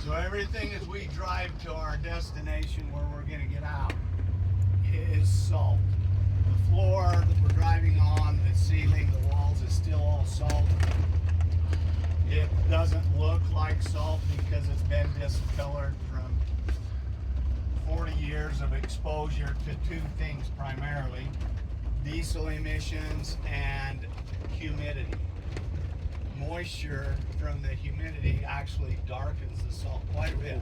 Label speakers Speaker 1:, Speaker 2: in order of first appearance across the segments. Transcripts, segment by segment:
Speaker 1: So everything as we drive to our destination where we're going to get out is salt. The floor that we're driving on, the ceiling, the walls is still all salt. It doesn't look like salt because it's been discolored from 40 years of exposure to two things primarily: diesel emissions and humidity. Moisture from the humidity actually darkens the salt quite a bit.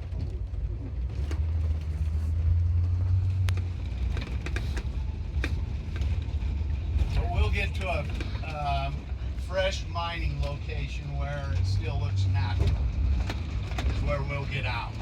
Speaker 1: But we'll get to a fresh mining location where it still looks natural. Is where we'll get out.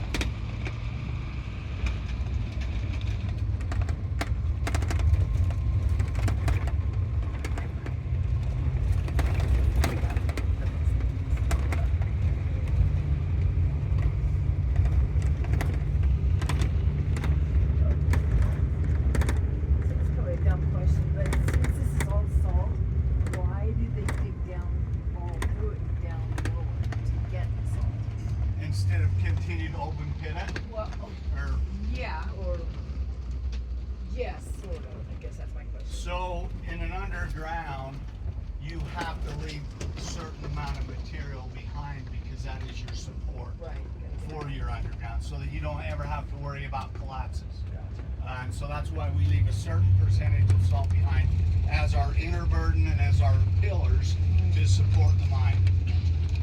Speaker 1: Instead of continue to open pit it?
Speaker 2: Well,
Speaker 1: Or,
Speaker 2: yeah, or yes, sort of. I guess that's my question.
Speaker 1: so in an underground, you have to leave a certain amount of material behind because that is your support
Speaker 2: Right.
Speaker 1: for your underground, so that you don't ever have to worry about collapses. And so that's why we leave a certain percentage of salt behind as our inner burden and as our pillars to support the mine.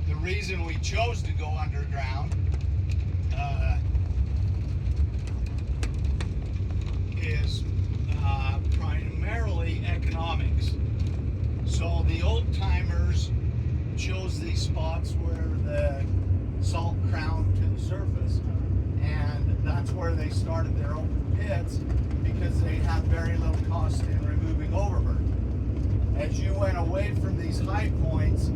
Speaker 1: The reason we chose to go underground is primarily economics. So the old timers chose these spots where the salt crowned to the surface, and that's where they started their open pits because they had very little cost in removing overburden. As you went away from these high points,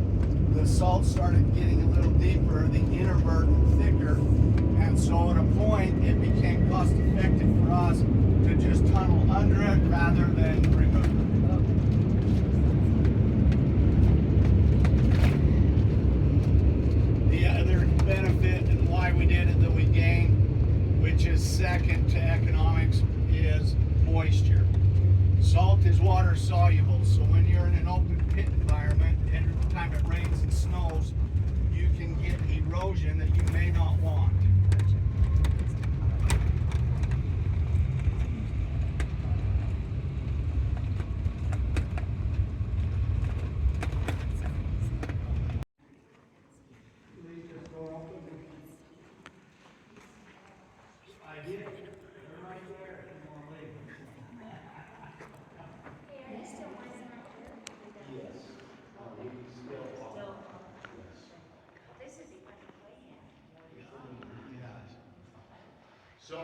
Speaker 1: the salt started getting a little deeper, the inner burden thicker, and so at a point it became cost effective for us to just tunnel under it rather than remove it. The other benefit and why we did it that we gained, which is second to economics, is moisture. Salt is water soluble, so when you're in an open pit environment and every time it rains and snows, you can get erosion that you may not want. I did. They're right there. If you want to leave. Yes. So,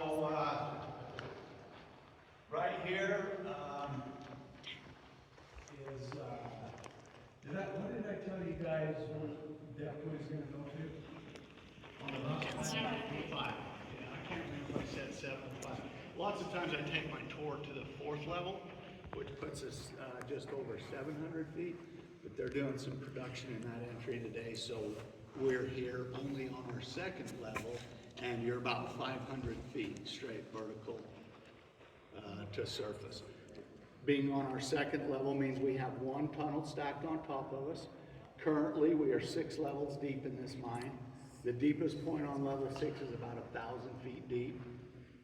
Speaker 1: right here is, what did I tell you guys depth was going to go to? On the left side? 5. Yeah, I can't remember if I said 7 or 5. Lots of times I take my tour to the 4th level, which puts us just over 700 feet, but they're doing some production in that entry today, so we're here only on our 2nd level, and you're about 500 feet straight vertical to surface. Being on our 2nd level means we have one tunnel stacked on top of us. Currently, we are 6 levels deep in this mine. The deepest point on level 6 is about 1,000 feet deep,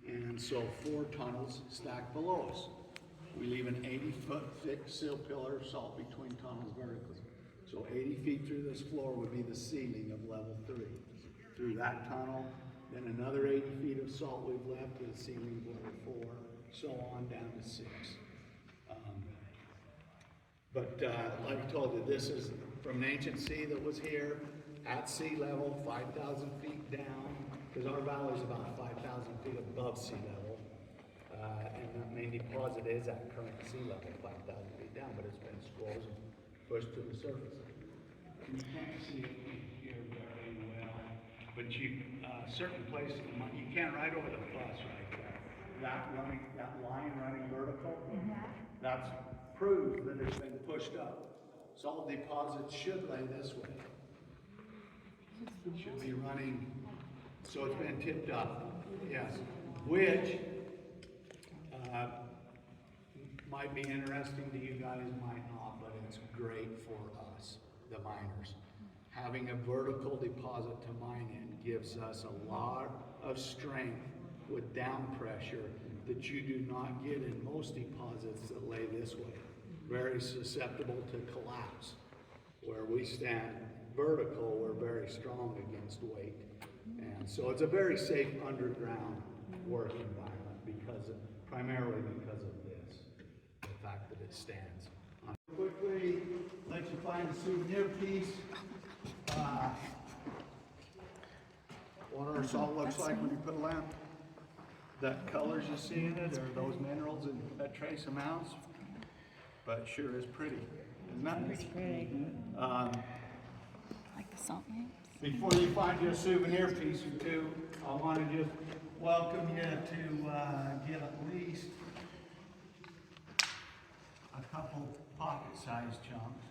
Speaker 1: and so 4 tunnels stacked below us. We leave an 80-foot thick sill pillar of salt between tunnels vertically. So 80 feet through this floor would be the ceiling of level 3. Through that tunnel, then another 80 feet of salt we've left to the ceiling of level 4, so on down to 6. Like I told you, this is from an ancient sea that was here at sea level, 5,000 feet down, because our valley is about 5,000 feet above sea level. And the main deposit is at current sea level, 5,000 feet down, but it's been squozen, pushed to the surface. You can't see it here very well, but certain places, you can't ride over the bus right there. That line running vertical, that's proves that it's been pushed up. Salt deposits should lay this way. It should be running, so it's been tipped up, yes. Which might be interesting to you guys, might not, but it's great for us, the miners. Having a vertical deposit to mine in gives us a lot of strength with down pressure that you do not get in most deposits that lay this way. Very susceptible to collapse. Where we stand vertical, we're very strong against weight. And so it's a very safe underground work environment primarily because of this, the fact that it stands. Quickly, let you find a souvenir piece. What our salt looks like when you put a lamp. That colors you see in it are those minerals in trace amounts, but sure is pretty. Isn't that?
Speaker 3: It's pretty. Like the salt lamps.
Speaker 1: Before you find your souvenir piece or two, I want to just welcome you to get at least a couple pocket-sized chunks.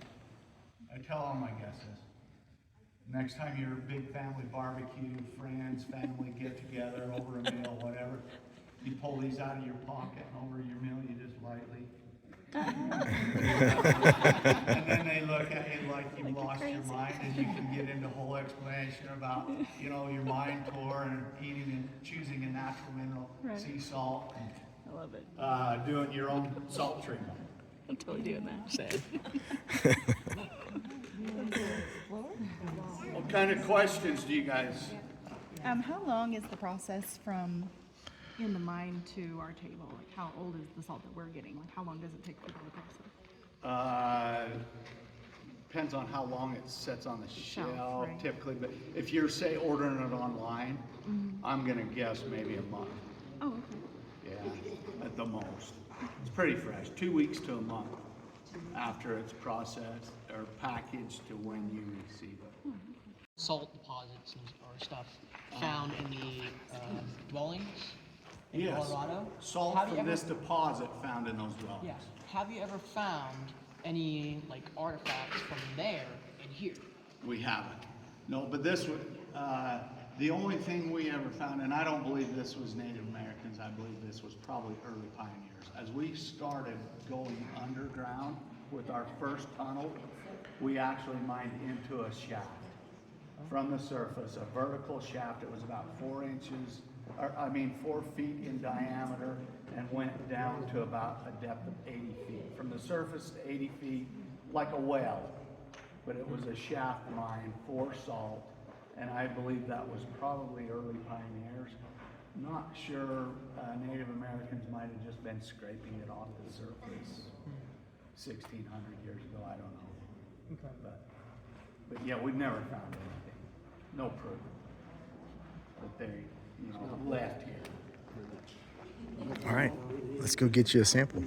Speaker 1: I tell all my guests this. Next time you're a big family barbecue, friends, family get together over a meal, whatever, you pull these out of your pocket and over your meal you just lightly. And then they look at you like you lost your mind, and you can get into a whole explanation about, your mind tour and eating and choosing a natural mineral, sea salt, and
Speaker 3: I love it.
Speaker 1: doing your own salt treatment.
Speaker 3: I'm totally doing that.
Speaker 1: What kind of questions do you guys?
Speaker 4: How long is the process from in the mine to our table? Like, how old is the salt that we're getting? Like, how long does it take for the process?
Speaker 1: Depends on how long it sits on the shelf,
Speaker 4: right.
Speaker 1: typically. But if you're, say, ordering it online, I'm gonna guess maybe a month.
Speaker 4: Oh, okay.
Speaker 1: Yeah, at the most. It's pretty fresh. 2 weeks to a month after it's processed or packaged to when you receive it.
Speaker 5: Salt deposits or stuff found in the dwellings in
Speaker 1: Yes.
Speaker 5: Colorado.
Speaker 1: Salt
Speaker 5: Have you
Speaker 1: from
Speaker 5: ever-
Speaker 1: this deposit found in those dwellings.
Speaker 5: Yeah. Have you ever found any artifacts from there in here?
Speaker 1: We haven't. No, but this was, the only thing we ever found, and I don't believe this was Native Americans, I believe this was probably early pioneers. As we started going underground with our first tunnel, we actually mined into a shaft from the surface, a vertical shaft. It was about 4 feet in diameter, and went down to about a depth of 80 feet. From the surface to 80 feet, like a well, but it was a shaft mine for salt, and I believe that was probably early pioneers. Not sure, Native Americans might have just been scraping it off the surface 1,600 years ago, I don't know.
Speaker 5: Okay.
Speaker 1: But yeah, we've never found anything, no proof that they, left here.
Speaker 6: All right, let's go get you a sample.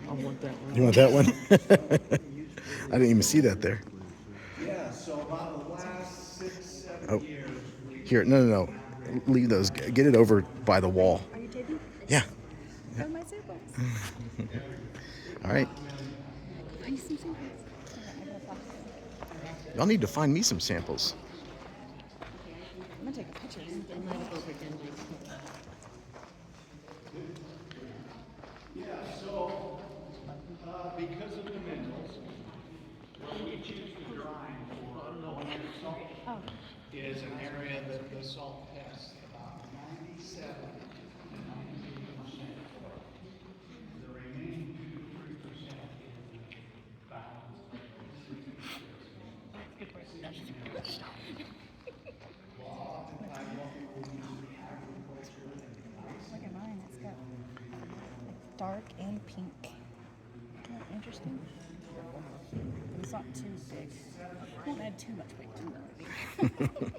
Speaker 5: I want that one.
Speaker 6: You want that one? I didn't even see that there.
Speaker 1: Yeah, so about the last 6-7 years,
Speaker 6: Here, no. Leave those. Get it over by the wall.
Speaker 4: Are you taking?
Speaker 6: Yeah.
Speaker 4: Oh, my samples.
Speaker 6: All right.
Speaker 4: Find some samples.
Speaker 6: Y'all need to find me some samples.
Speaker 4: I'm gonna take a picture.
Speaker 1: because of the minerals, what we choose to grind for salt is an area that the salt tests about 97 and 98%. The remaining 2 to 3% is balance.
Speaker 4: Look at mine. It's got dark and pink. Isn't that interesting? It's not too big. Won't add too much weight to it.